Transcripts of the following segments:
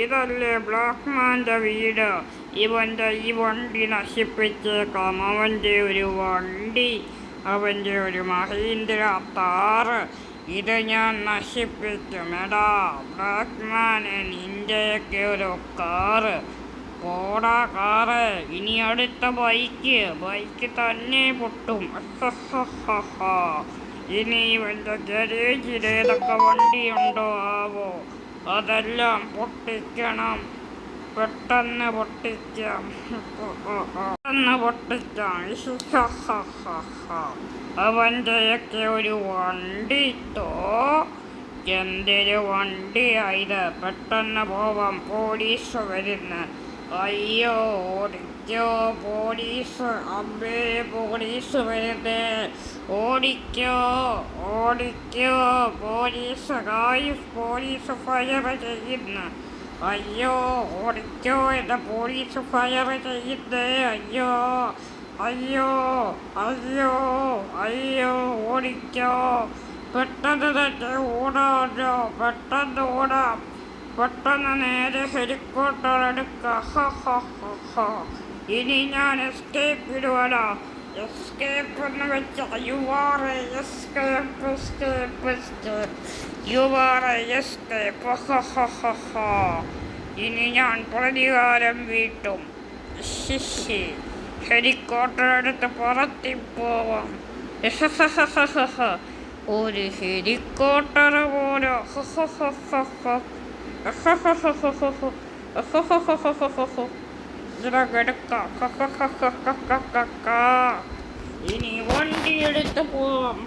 ഇതല്ലേ ബ്ലാക്ക്മാൻ്റെ വീട്. ഇവൻ്റെ ഈ വണ്ടി നശിപ്പിച്ചേക്കാം. അവൻ്റെ ഒരു വണ്ടി, അവൻ്റെ ഒരു മഹീന്ദ്ര താറ്, ഇത് ഞാൻ നശിപ്പിക്കും. എടാ ബ്ലാക്ക്മാനെ, നിൻ്റെയൊക്കെ ഒരു കാറ്. പോടാ കാറ്. ഇനി അടുത്ത ബൈക്ക് തന്നെ പൊട്ടും. ഇനി ഇവൻ്റെ ഗരേജിൽ ഏതൊക്കെ വണ്ടിയുണ്ടോ ആവോ, അതെല്ലാം പൊട്ടിക്കണം. പെട്ടെന്ന് പൊട്ടിക്കാം. അവൻ്റെയൊക്കെ ഒരു വണ്ടി തോ. എന്തൊരു വണ്ടിയായത്. പെട്ടെന്ന് പോവാം, പോലീസ് വരുന്നു. അയ്യോ ഓടിക്കോ പോലീസ്. അമ്മേ പോലീസ് വരുന്നേ. ഓടിക്കോ പോലീസ്. പോലീസ് ഫയർ ചെയ്യുന്നു. അയ്യോ ഓടിക്കോ, എൻ്റെ പോലീസ് ഫയർ ചെയ്യുന്നേ. അയ്യോ ഓടിക്കോ. പെട്ടെന്ന് തന്നെ ഓടാമല്ലോ, പെട്ടെന്ന് ഓടാം. പെട്ടെന്ന് നേരെ ഹെലികോപ്റ്റർ എടുക്കാം. ഇനി ഞാൻ എസ്കേപ്പ് ഇടുവല്ലോ. എസ്കേപ്പ് എന്ന് വെച്ചാൽ യു ആർ എ എസ്കേപ്പ്. ഇനി ഞാൻ പ്രതികാരം വീട്ടും. ഹെലികോപ്റ്റർ എടുത്ത് പുറത്തി പോവാം. ഒരു ഹെലികോപ്റ്റർ പോലെ. ഇനി വണ്ടി എടുത്ത് പോവാം.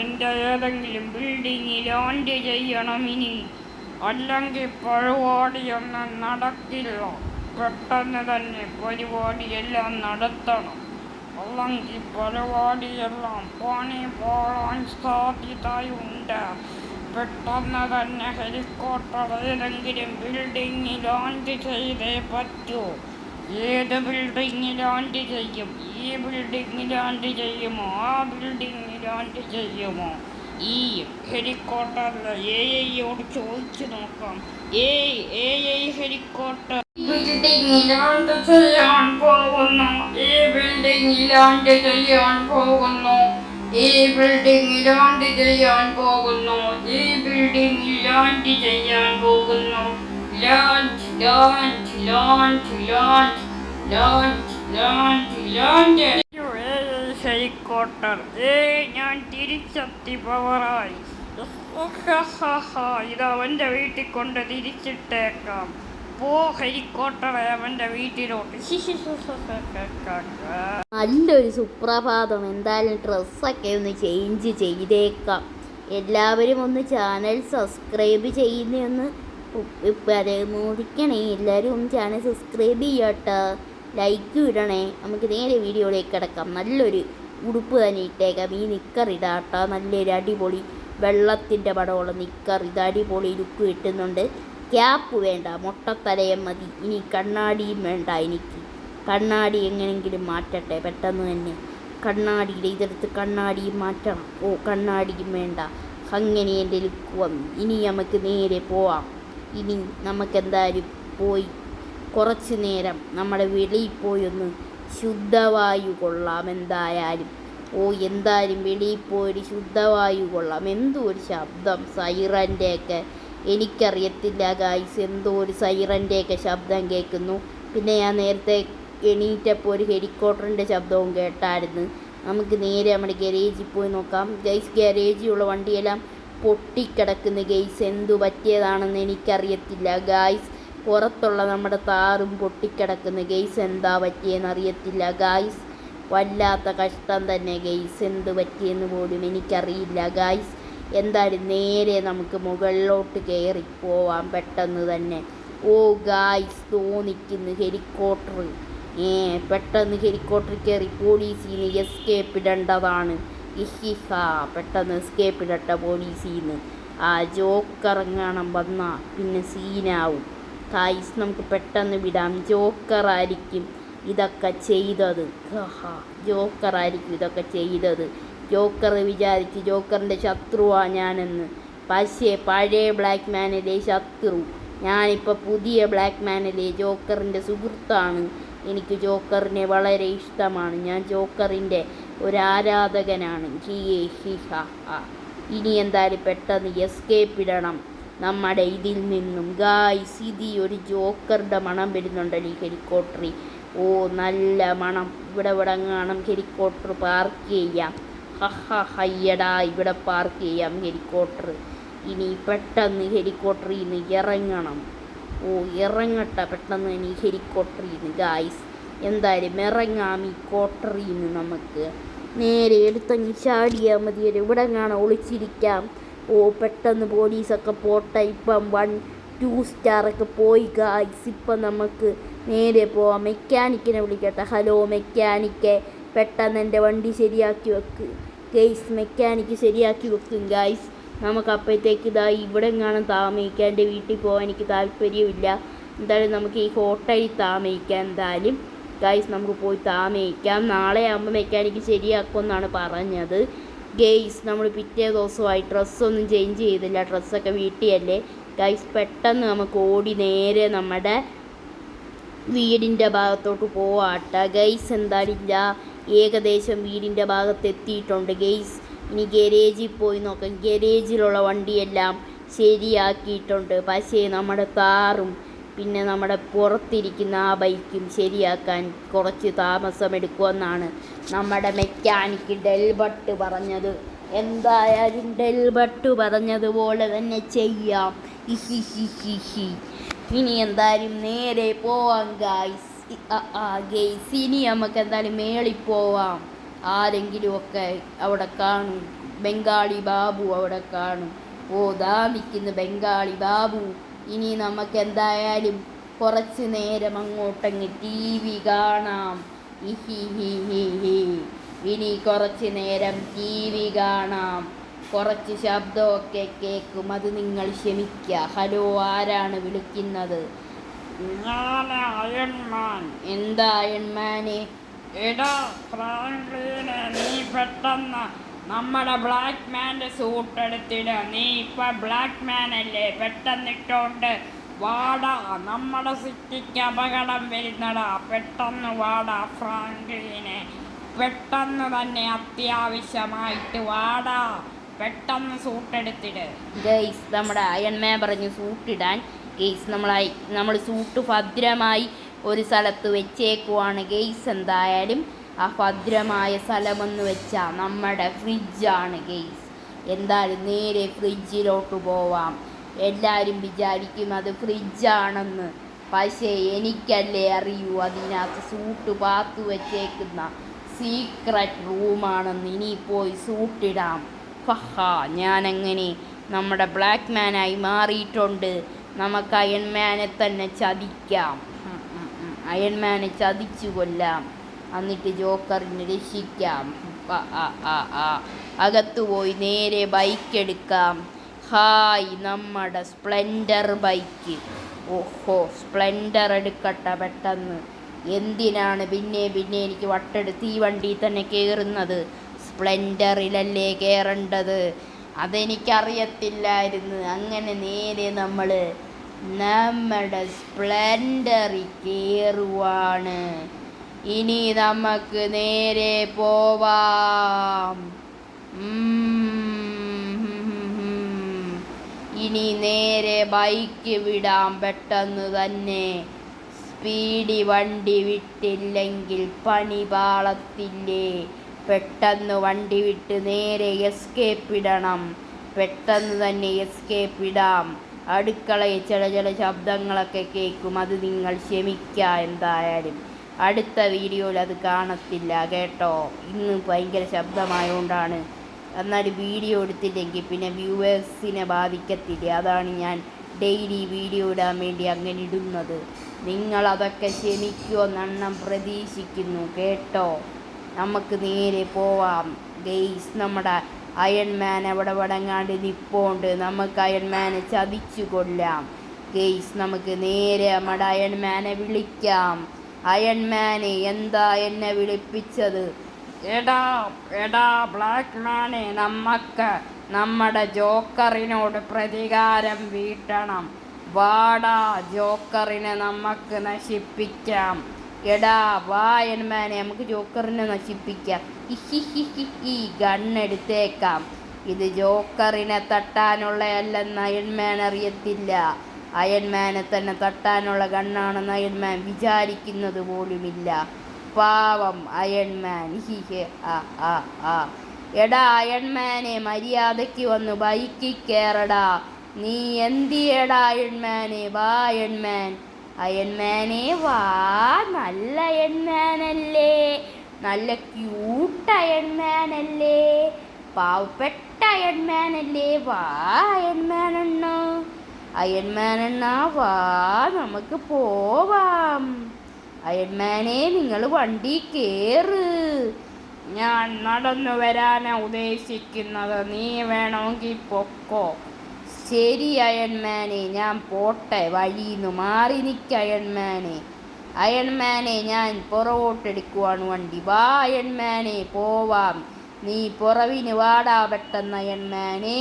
എൻ്റെ ഏതെങ്കിലും ബിൽഡിങ്ങിൽ ലാൻഡ് ചെയ്യണം ഇനി, അല്ലെങ്കിൽ പരിപാടിയൊന്നും നടക്കില്ല. പെട്ടെന്ന് തന്നെ പരിപാടിയെല്ലാം നടത്തണം, അല്ലെങ്കിൽ പരിപാടിയെല്ലാം പണി പോകാൻ സാധ്യതയുണ്ട്. പെട്ടെന്ന് തന്നെ ഹെലികോപ്റ്റർ ഏതെങ്കിലും ബിൽഡിങ്ങിൽ ലാൻഡ് ചെയ്തേ പറ്റൂ. ഏത് ബിൽഡിങ്ങിൽ ലാൻഡ് ചെയ്യും? ഈ ബിൽഡിങ്ങിൽ ലാൻഡ് ചെയ്യുമോ, ആ ബിൽഡിങ്ങിൽ ലാൻഡ് ചെയ്യുമോ? ഈ ഹെലികോപ്റ്ററിൽ AI ചോദിച്ചു നോക്കാം. ഹെലികോപ്റ്റർ ബിൽഡിങ്ങിൽ ലാൻഡ് ചെയ്യാൻ പോകുന്നു. ഈ ബിൽഡിങ്ങിൽ ലാൻഡ് ചെയ്യാൻ പോകുന്നു. ഈ ബിൽഡിങ്ങിൽ ലാൻഡ് ചെയ്യാൻ പോകുന്നു. ഈ ബിൽഡിങ്ങിൽ ലാൻഡ് ചെയ്യാൻ പോകുന്നു. ഹെലികോപ്റ്റർ. ഞാൻ തിരിച്ചെത്തി പവറായി. ഇത് അവൻ്റെ വീട്ടിൽ കൊണ്ട് തിരിച്ചിട്ടേക്കാം. പോ ഹെലികോപ്റ്ററെ അവൻ്റെ വീട്ടിലോട്ട്. നല്ലൊരു സുപ്രഭാതം. എന്തായാലും ഡ്രസ്സൊക്കെ ഒന്ന് ചേഞ്ച് ചെയ്തേക്കാം. എല്ലാവരും ഒന്ന് ചാനൽ സബ്സ്ക്രൈബ് ചെയ്യുന്നൊന്ന് മോദിക്കണേ. എല്ലാവരും ഒന്ന് ചാനൽ സബ്സ്ക്രൈബ് ചെയ്യട്ടോ, ലൈക്ക് ഇടണേ. നമുക്ക് നേരെ വീഡിയോയിലേക്ക് കിടക്കാം. നല്ലൊരു ഉടുപ്പ് തന്നെ ഇട്ടേക്കാം. ഈ നിക്കറിടാട്ടോ, നല്ലൊരു അടിപൊളി വെള്ളത്തിൻ്റെ പടമുള്ള നിക്കർ. ഇത് അടിപൊളി ലുക്ക് കിട്ടുന്നുണ്ട്. ക്യാപ്പ് വേണ്ട, മൊട്ടത്തലയം മതി. ഇനി കണ്ണാടിയും വേണ്ട. എനിക്ക് കണ്ണാടി എങ്ങനെയെങ്കിലും മാറ്റട്ടെ പെട്ടെന്ന് തന്നെ. കണ്ണാടിയുടെ ഇതെടുത്ത് കണ്ണാടിയും മാറ്റണം. കണ്ണാടിയും വേണ്ട. അങ്ങനെ എൻ്റെ ലുക്ക് വന്നു. ഇനി നമുക്ക് നേരെ പോവാം. ഇനി നമുക്കെന്തായാലും പോയി കുറച്ച് നേരം നമ്മുടെ വെളിയിൽ പോയി ഒന്ന് ശുദ്ധവായു കൊള്ളാം. എന്തായാലും വെളിയിൽ പോയി ശുദ്ധവായു കൊള്ളാം. എന്തോ ഒരു ശബ്ദം, സൈറൻ്റെയൊക്കെ. എനിക്കറിയത്തില്ല ഗായ്സ്, എന്തോ ഒരു സൈറൻ്റെയൊക്കെ ശബ്ദം കേൾക്കുന്നു. പിന്നെ ഞാൻ നേരത്തെ എണീറ്റപ്പോൾ ഒരു ഹെലികോപ്റ്ററിൻ്റെ ശബ്ദവും കേട്ടായിരുന്നു. നമുക്ക് നേരെ നമ്മുടെ ഗരേജിൽ പോയി നോക്കാം. ഗൈസ്, ഗരേജിലുള്ള വണ്ടിയെല്ലാം പൊട്ടിക്കിടക്കുന്നു ഗൈസ്. എന്തു പറ്റിയതാണെന്ന് എനിക്കറിയത്തില്ല ഗായ്സ്. പുറത്തുള്ള നമ്മുടെ താറും പൊട്ടിക്കിടക്കുന്നു ഗൈസ്. എന്താ പറ്റിയെന്ന് അറിയത്തില്ല ഗായ്സ്. വല്ലാത്ത കഷ്ടം തന്നെ ഗൈസ്. എന്ത് പറ്റിയെന്ന് പോലും എനിക്കറിയില്ല ഗായ്സ്. എന്തായാലും നേരെ നമുക്ക് മുകളിലോട്ട് കയറി പോവാം പെട്ടെന്ന് തന്നെ. ഗായ്സ്, തോന്നിക്കുന്നു ഹെലികോപ്റ്റർ. പെട്ടെന്ന് ഹെലികോപ്റ്റർ കയറി പോലീസിന് എസ്കേപ്പ് ഇടേണ്ടതാണ്. പെട്ടെന്ന് എസ്കേപ്പ് ഇടട്ടെ പോലീസിന്ന്. ജോക്കറങ്ങാണം വന്നാൽ പിന്നെ സീനാവും ഗായ്സ്. നമുക്ക് പെട്ടെന്ന് വിടാം. ജോക്കറായിരിക്കും ഇതൊക്കെ ചെയ്തത്. ജോക്കർ വിചാരിച്ച് ജോക്കറിൻ്റെ ശത്രുവാ ഞാനെന്ന്. പക്ഷേ പഴയ ബ്ലാക്ക് മാനല്ലേ ശത്രു. ഞാനിപ്പോൾ പുതിയ ബ്ലാക്ക് മാനല്ലേ ജോക്കറിൻ്റെ സുഹൃത്താണ്. എനിക്ക് ജോക്കറിനെ വളരെ ഇഷ്ടമാണ്. ഞാൻ ജോക്കറിൻ്റെ ഒരു ആരാധകനാണ്. ഇനി എന്തായാലും പെട്ടെന്ന് എസ്കേപ്പ് ഇടണം നമ്മുടെ ഇതിൽ നിന്നും. ഗായ്സ്, ഇത് ഒരു ജോക്കറുടെ മണം വരുന്നുണ്ടല്ലോ ഈ ഹെലികോപ്റ്ററിൽ. ഓ, നല്ല മണം. ഇവിടെ കാണാം ഹെലികോപ്റ്റർ പാർക്ക് ചെയ്യാം. ഹയ്യടാ, ഇവിടെ പാർക്ക് ചെയ്യാം ഹെലികോപ്റ്റർ. ഇനി പെട്ടെന്ന് ഹെലികോപ്റ്ററിൽ നിന്ന് ഇറങ്ങണം. ഓ, ഇറങ്ങട്ടെ പെട്ടെന്ന് ഇനി ഹെലികോപ്റ്ററിൽ നിന്ന്. ഗായ്സ്, എന്തായാലും ഇറങ്ങാം ഈ കോട്ടറിൽ നിന്ന്. നമുക്ക് നേരെ എടുത്തങ്ങ് ചാടിയാൽ മതിയല്ലോ. ഇവിടെ കാണാം ഒളിച്ചിരിക്കാം. ഓ, പെട്ടെന്ന് പോലീസൊക്കെ പോട്ടെ. ഇപ്പം 1-2 സ്റ്റാറൊക്കെ പോയി ഗായ്സ്. ഇപ്പം നമുക്ക് നേരെ പോവാം. മെക്കാനിക്കിനെ വിളിക്കട്ടെ. ഹലോ മെക്കാനിക്കെ, പെട്ടെന്ന് എൻ്റെ വണ്ടി ശരിയാക്കി വെക്ക് ഗൈസ്. മെക്കാനിക്ക് ശരിയാക്കി വെക്കും ഗായ്സ്. നമുക്ക് അപ്പോഴത്തേക്ക് ഇവിടെ കാണാൻ താമസിക്കാം. എൻ്റെ വീട്ടിൽ പോകാൻ എനിക്ക് താല്പര്യമില്ല. എന്തായാലും നമുക്ക് ഈ ഹോട്ടലിൽ താമസിക്കാം. എന്തായാലും ഗൈസ് നമുക്ക് പോയി താമസിക്കാം. നാളെ ആകുമ്പോൾ മെക്കാനിക്ക് ശരിയാക്കുമെന്നാണ് പറഞ്ഞത് ഗൈസ്. നമ്മൾ പിറ്റേ ദിവസമായി ഡ്രസ്സൊന്നും ചേഞ്ച് ചെയ്തില്ല. ഡ്രസ്സൊക്കെ വീട്ടിലല്ലേ ഗൈസ്. പെട്ടെന്ന് നമുക്ക് ഓടി നേരെ നമ്മുടെ വീടിൻ്റെ ഭാഗത്തോട്ട് പോവാട്ടെ ഗൈസ്. എന്തായാലും ഏകദേശം വീടിൻ്റെ ഭാഗത്ത് എത്തിയിട്ടുണ്ട് ഗൈസ്. ഇനി ഗരേജിൽ പോയി നോക്കാം. ഗരേജിലുള്ള വണ്ടിയെല്ലാം ശരിയാക്കിയിട്ടുണ്ട്. പക്ഷേ നമ്മുടെ താറും പിന്നെ നമ്മുടെ പുറത്തിരിക്കുന്ന ആ ബൈക്കും ശരിയാക്കാൻ കുറച്ച് താമസമെടുക്കുമെന്നാണ് നമ്മുടെ മെക്കാനിക്ക് ഡെൽബർട്ട് പറഞ്ഞത്. എന്തായാലും ഡെൽബർട്ട് പറഞ്ഞതുപോലെ തന്നെ ചെയ്യാം. ഇനി എന്തായാലും നേരെ പോവാം ഗായ്സ്. ഇനി നമുക്ക് എന്തായാലും മേളിൽ പോവാം. ആരെങ്കിലുമൊക്കെ അവിടെ കാണും. ബംഗാളി ബാബു അവിടെ കാണും. ഓ, നിൽക്കുന്നു ബംഗാളി ബാബു. ഇനി നമുക്ക് എന്തായാലും കുറച്ച് നേരം അങ്ങോട്ടങ്ങ് TV കാണാം. ഇനി കുറച്ച് നേരം TV കാണാം. കുറച്ച് ശബ്ദമൊക്കെ കേൾക്കും. അത് നിങ്ങൾ ക്ഷമിക്കുക. ഹലോ, ആരാണ് വിളിക്കുന്നത്? എന്താ അയൺമാനെ? എടാ ഫ്രാങ്ക്ലിനെ, നീ പെട്ടെന്ന് നമ്മുടെ ബ്ലാക്ക് മാൻ്റെ സൂട്ട് എടുത്തിട. നീ ഇപ്പം ബ്ലാക്ക് മാൻ അല്ലേ? പെട്ടെന്നിട്ടോണ്ട് വാടാ. നമ്മുടെ സിറ്റിക്ക് അപകടം വരുന്നടാ. പെട്ടെന്ന് വാടാ ഫ്രാങ്ക്ലിനെ. പെട്ടെന്ന് തന്നെ അത്യാവശ്യമായിട്ട് വാടാ. പെട്ടെന്ന് സൂട്ടെടുത്തിട് ഗൈസ്. നമ്മുടെ അയൺമാൻ പറഞ്ഞു സൂട്ടിടാൻ ഗൈസ്. നമ്മൾ സൂട്ട് ഭദ്രമായി ഒരു സ്ഥലത്ത് വെച്ചേക്കുവാണ് ഗെയ്സ്. എന്തായാലും ആ ഭദ്രമായ സ്ഥലമെന്ന് വെച്ചാൽ നമ്മുടെ ഫ്രിഡ്ജാണ് ഗെയ്സ്. എന്തായാലും നേരെ ഫ്രിഡ്ജിലോട്ട് പോവാം. എല്ലാവരും വിചാരിക്കും അത് ഫ്രിഡ്ജാണെന്ന്. പക്ഷേ എനിക്കല്ലേ അറിയൂ അതിനകത്ത് സൂട്ട് പാത്തു വെച്ചേക്കുന്ന സീക്രട്ട് റൂമാണെന്ന്. ഇനി പോയി സൂട്ടിടാം. ഞാനങ്ങനെ നമ്മുടെ ബ്ലാക്ക് മാനായി മാറിയിട്ടുണ്ട്. നമുക്ക് അയൺമാനെ തന്നെ ചതിക്കാം. അയൺമാനെ ചതിച്ചു കൊല്ലാം. എന്നിട്ട് ജോക്കറിനെ രക്ഷിക്കാം. അകത്തു പോയി നേരെ ബൈക്ക് എടുക്കാം. നമ്മുടെ സ്പ്ലെൻഡർ ബൈക്ക്. ഓഹോ, സ്പ്ലെൻഡർ എടുക്കട്ടെ പെട്ടെന്ന്. എന്തിനാണ് പിന്നെ എനിക്ക് വട്ടെടുത്ത് ഈ വണ്ടിയിൽ തന്നെ കയറുന്നത്? സ്പ്ലെൻഡറിലല്ലേ കയറേണ്ടത്? അതെനിക്കറിയത്തില്ലായിരുന്നു. അങ്ങനെ നേരെ നമ്മുടെ സ്പ്ലെൻഡറിൽ കയറുവാണ്. ഇനി നമുക്ക് നേരെ പോവാം. ഇനി നേരെ ബൈക്ക് വിടാം പെട്ടെന്ന് തന്നെ. സ്പീഡി വണ്ടി വിട്ടില്ലെങ്കിൽ പണി പാളത്തില്ലേ? പെട്ടെന്ന് വണ്ടി വിട്ട് നേരെ എസ്കേപ്പ് ഇടണം. പെട്ടെന്ന് തന്നെ എസ്കേപ്പ് ഇടാം. അടുക്കളയിൽ ചില ശബ്ദങ്ങളൊക്കെ കേൾക്കും. അത് നിങ്ങൾ ക്ഷമിക്കുക. എന്തായാലും അടുത്ത വീഡിയോയിൽ അത് കാണത്തില്ല കേട്ടോ. ഇന്ന് ഭയങ്കര ശബ്ദമായതുകൊണ്ടാണ്. എന്നാലും വീഡിയോ എടുത്തില്ലെങ്കിൽ പിന്നെ വ്യൂവേഴ്സിനെ ബാധിക്കത്തില്ല. അതാണ് ഞാൻ ഡെയിലി വീഡിയോ ഇടാൻ വേണ്ടി അങ്ങനെ ഇടുന്നത്. നിങ്ങളതൊക്കെ ക്ഷമിക്കുമെന്നെണ്ണം പ്രതീക്ഷിക്കുന്നു കേട്ടോ. നമുക്ക് നേരെ പോവാം ഗെയ്സ്. നമ്മുടെ അയൺമാൻ അവിടെ വടങ്ങാണ്ട് നിപ്പോണ്ട്. നമുക്ക് അയൺമാനെ ചതിച്ചു കൊല്ലാം ഗെയ്സ്. നമുക്ക് നേരെ നമ്മുടെ അയൺമാനെ വിളിക്കാം. അയൺമാനെ, എന്താ എന്നെ വിളിപ്പിച്ചത്? എടാ ബ്ലാക്ക് മാനെ, നമുക്ക് നമ്മുടെ ജോക്കറിനോട് പ്രതികാരം വീട്ടണം. വാടാ, ജോക്കറിനെ നമുക്ക് നശിപ്പിക്കാം. എടാ വാ അയൺമാനെ, നമുക്ക് ജോക്കറിനെ നശിപ്പിക്കാം. ഈ ഗണ്ണെടുത്തേക്കാം. ഇത് ജോക്കറിനെ തട്ടാനുള്ളതല്ലെന്ന് അയൺമാൻ അറിയത്തില്ല. അയൺമാനെ തന്നെ തട്ടാനുള്ള ഗണ്ണാണെന്ന് അയൺമാൻ വിചാരിക്കുന്നത് പോലുമില്ല. പാവം അയൺമാൻ. എടാ അയൺമാനെ, മര്യാദയ്ക്ക് വന്ന് ബൈക്കിൽ കയറടാ. നീ എന്തിയടാ അയൺമാനെ? വാ അയൺമാൻ. അയൺമാനെ വാ. നല്ല അയൺമാനല്ലേ? നല്ല ക്യൂട്ട് അയൺമാനല്ലേ? പാവപ്പെട്ട അയൺമാനല്ലേ? വാ അയൺമാനെണ്ണ. അയൺമാനെണ്ണ വാ, നമുക്ക് പോവാം. അയൺമാനെ, നിങ്ങൾ വണ്ടി കേറ്. ഞാൻ നടന്നു വരാനാ ഉദ്ദേശിക്കുന്നത്. നീ വേണമെങ്കിൽ പൊക്കോ. ശരി അയൺമാനെ, ഞാൻ പോട്ടെ. വഴിന്ന് മാറി നിൽക്ക അയൺമാനെ. അയൺമാനെ, ഞാൻ പുറകോട്ടെടുക്കുവാണ് വണ്ടി. വാ അയൺമാനെ, പോവാം. നീ പുറവിന് വാടാ പെട്ടെന്ന് അയൺമാനെ.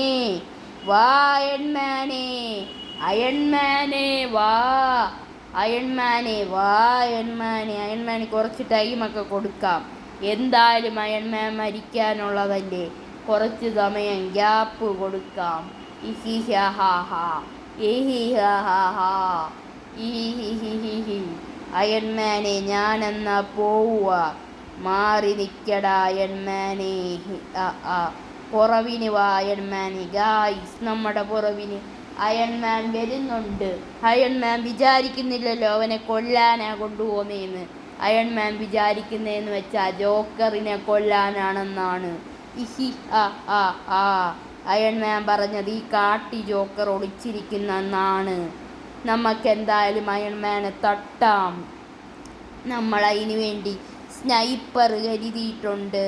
വാ അയൺമാനെ. അയൺമാനെ വാ. അയൺമാനെ വാ. അയൺമാനെ. അയൺമാന് കുറച്ച് ടൈമൊക്കെ കൊടുക്കാം. എന്തായാലും അയൺമാൻ മരിക്കാനുള്ളതല്ലേ, കുറച്ച് സമയം ഗ്യാപ്പ് കൊടുക്കാം. അയൺമാനെ, ഞാനെന്നാ പോവുക. മാറി നിൽക്കടാ അയൺമാനെ. പുറവിന് വാ അയൺമാനെ. ഗായ്സ്, നമ്മുടെ പുറവിന് അയൺമാൻ വരുന്നുണ്ട്. അയൺമാൻ വിചാരിക്കുന്നില്ലല്ലോ അവനെ കൊല്ലാനാ കൊണ്ടുപോകുന്നതെന്ന്. അയൺമാൻ വിചാരിക്കുന്നതെന്ന് വെച്ചാൽ ജോക്കറിനെ കൊല്ലാനാണെന്നാണ്. അയൺമാൻ പറഞ്ഞത് ഈ കാട്ടി ജോക്കർ ഒളിച്ചിരിക്കുന്നെന്നാണ്. നമുക്കെന്തായാലും അയൺമാനെ തട്ടാം. നമ്മൾ അതിന് വേണ്ടി സ്നൈപ്പർ കരുതിയിട്ടുണ്ട്.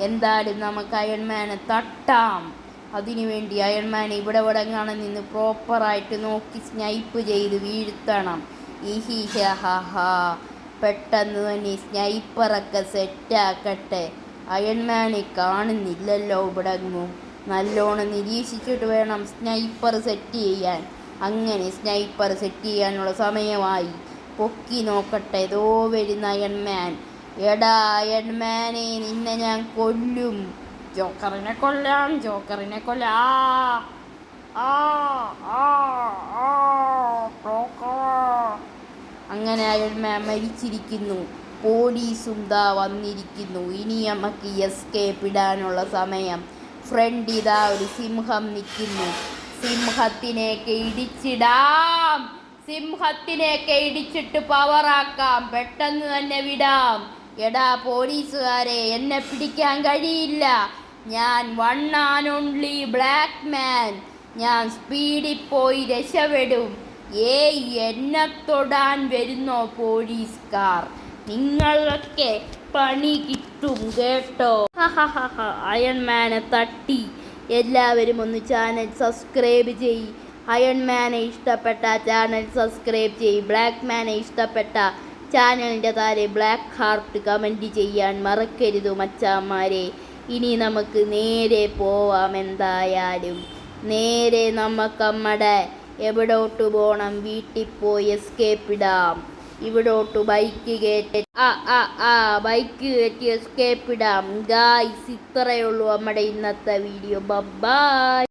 എന്തായാലും നമുക്ക് അയൺമാനെ തട്ടാം. അതിനുവേണ്ടി അയൺമാൻ ഇവിടെ എവിടെങ്ങാണ് നിന്ന് പ്രോപ്പറായിട്ട് നോക്കി സ്നൈപ്പ് ചെയ്ത് വീഴ്ത്തണം. പെട്ടെന്ന് തന്നെ സ്നൈപ്പറൊക്കെ സെറ്റാക്കട്ടെ. അയൺമാനെ കാണുന്നില്ലല്ലോ ഇവിടെങ്ങും. നല്ലോണം നിരീക്ഷിച്ചിട്ട് വേണം സ്നൈപ്പർ സെറ്റ് ചെയ്യാൻ. അങ്ങനെ സ്നൈപ്പർ സെറ്റ് ചെയ്യാനുള്ള സമയമായി. പൊക്കി നോക്കട്ടെ. ഏതോ വരുന്ന അയൺമാൻ. എടാ അയൺമാനെ, നിന്നെ ഞാൻ കൊല്ലും. ജോക്കറിനെ കൊല്ലാം. ജോക്കറിനെ കൊല്ലാം. അങ്ങനെ അയൺമാൻ മരിച്ചിരിക്കുന്നു. പോലീസും ദാ വന്നിരിക്കുന്നു. ഇനി നമുക്ക് എസ്കേപ്പ് ഇടാനുള്ള സമയം. ഫ്രണ്ട് ഇതാ ഒരു സിംഹം നിൽക്കുന്നു. സിംഹത്തിനെയൊക്കെ ഇടിച്ചിടാം. സിംഹത്തിനെയൊക്കെ ഇടിച്ചിട്ട് പവറാക്കാം. പെട്ടെന്ന് തന്നെ വിടാം. എടാ പോലീസുകാരെ, എന്നെ പിടിക്കാൻ കഴിയില്ല. ഞാൻ one and only black man. ഞാൻ സ്പീഡിൽ പോയി രക്ഷപ്പെടും. എന്നെ തൊടാൻ വരുന്നോ പോലീസുകാർ? നിങ്ങളൊക്കെ പണി കിട്ടും കേട്ടോ. അയൺമാനെ തട്ടി. എല്ലാവരും ഒന്ന് ചാനൽ സബ്സ്ക്രൈബ് ചെയ്യ്. അയൺമാനെ ഇഷ്ടപ്പെട്ട ചാനൽ സബ്സ്ക്രൈബ് ചെയ്യ്. ബ്ലാക്ക് മാനെ ഇഷ്ടപ്പെട്ട ചാനലിൻ്റെ താഴെ ബ്ലാക്ക് ഹാർട്ട് കമൻറ്റ് ചെയ്യാൻ മറക്കരുത് മച്ചാന്മാരെ. ഇനി നമുക്ക് നേരെ പോവാം. എന്തായാലും നേരെ നമുക്ക് നമ്മുടെ എവിടോട്ട് പോകണം? വീട്ടിൽ പോയി എസ്കേപ്പ് ഇടാം. ഇവിടോട്ട് ബൈക്ക് കയറ്റി ബൈക്ക് കയറ്റി എസ്കേപ്പ് ഇടാം. ഗായ്സ്, ഇത്രയേ ഉള്ളൂ നമ്മുടെ ഇന്നത്തെ വീഡിയോ. ബൈ.